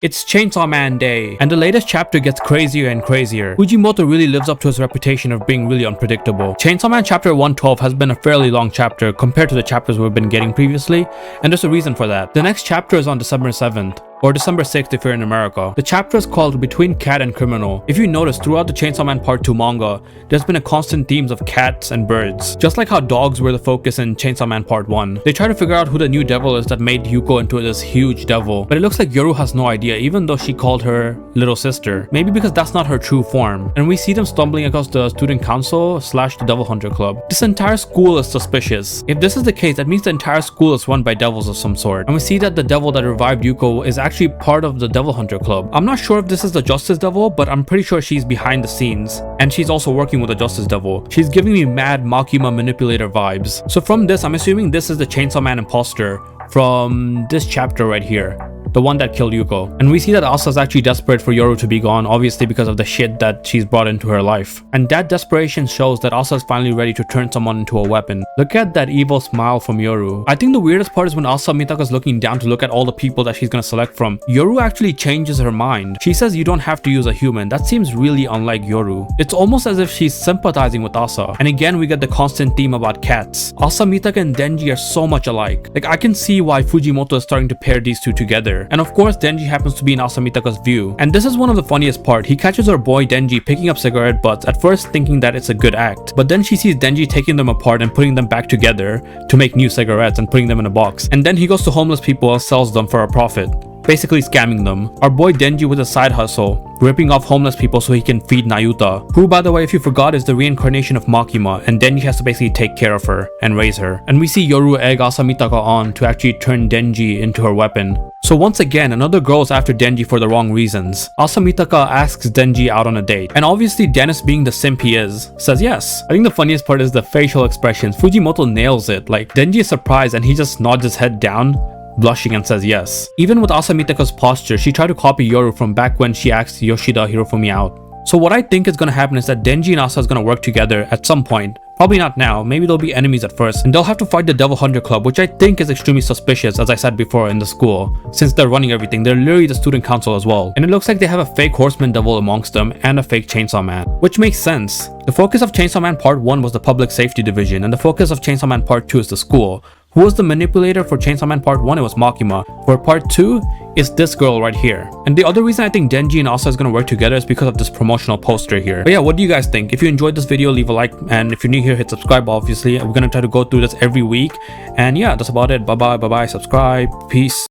It's Chainsaw Man Day, and the latest chapter gets crazier and crazier. Fujimoto really lives up to his reputation of being really unpredictable. Chainsaw Man chapter 112 has been a fairly long chapter compared to the chapters we've been getting previously, and there's a reason for that. The next chapter is on December 7th. Or December 6th if you're in America. The chapter is called Between Cat and Criminal. If you notice, throughout the Chainsaw Man Part 2 manga, there's been a constant themes of cats and birds. Just like how dogs were the focus in Chainsaw Man Part 1. They try to figure out who the new devil is that made Yuko into this huge devil. But it looks like Yoru has no idea, even though she called her little sister. Maybe because that's not her true form. And we see them stumbling across the student council / the Devil Hunter Club. This entire school is suspicious. If this is the case, that means the entire school is run by devils of some sort. And we see that the devil that revived Yuko is actually part of the Devil Hunter Club. I'm not sure if this is the Justice Devil, but I'm pretty sure she's behind the scenes. And she's also working with the Justice Devil. She's giving me mad Makima manipulator vibes. So from this, I'm assuming this is the Chainsaw Man impostor from this chapter right here. The one that killed Yuko. And we see that Asa is actually desperate for Yoru to be gone, obviously because of the shit that she's brought into her life. And that desperation shows that Asa is finally ready to turn someone into a weapon. Look at that evil smile from Yoru. I think the weirdest part is when Asa Mitaka is looking down to look at all the people that she's gonna select from. Yoru actually changes her mind. She says you don't have to use a human. That seems really unlike Yoru. It's almost as if she's sympathizing with Asa. And again, we get the constant theme about cats. Asa Mitaka and Denji are so much alike. Like, I can see why Fujimoto is starting to pair these two together. And of course, Denji happens to be in Asa Mitaka's view. And this is one of the funniest part. He catches our boy Denji picking up cigarette butts, at first thinking that it's a good act. But then she sees Denji taking them apart and putting them back together to make new cigarettes and putting them in a box. And then he goes to homeless people and sells them for a profit. Basically scamming them. Our boy Denji with a side hustle, ripping off homeless people so he can feed Nayuta, who, by the way, if you forgot, is the reincarnation of Makima, and Denji has to basically take care of her and raise her. And we see Yoru egg Asa Mitaka on to actually turn Denji into her weapon. So once again, another girl is after Denji for the wrong reasons. Asa Mitaka asks Denji out on a date, and obviously Dennis, being the simp he is, says yes. I think the funniest part is the facial expressions. Fujimoto nails it. Like, Denji is surprised and he just nods his head down, blushing, and says yes. Even with Asa Mitaka's posture, she tried to copy Yoru from back when she asked Yoshida Hirofumi out. So what I think is gonna happen is that Denji and Asa is gonna work together at some point. Probably not now, maybe they'll be enemies at first, and they'll have to fight the Devil Hunter Club, which I think is extremely suspicious, as I said before, in the school. Since they're running everything, they're literally the student council as well. And it looks like they have a fake horseman devil amongst them, and a fake Chainsaw Man. Which makes sense. The focus of Chainsaw Man Part 1 was the public safety division, and the focus of Chainsaw Man Part 2 is the school. Who was the manipulator for Chainsaw Man Part 1? It was Makima. For Part 2, it's this girl right here. And the other reason I think Denji and Asa is gonna work together is because of this promotional poster here. But yeah, what do you guys think? If you enjoyed this video, leave a like, and if you're new here, hit subscribe, obviously. We're gonna try to go through this every week. And yeah, that's about it. Bye bye, subscribe, peace.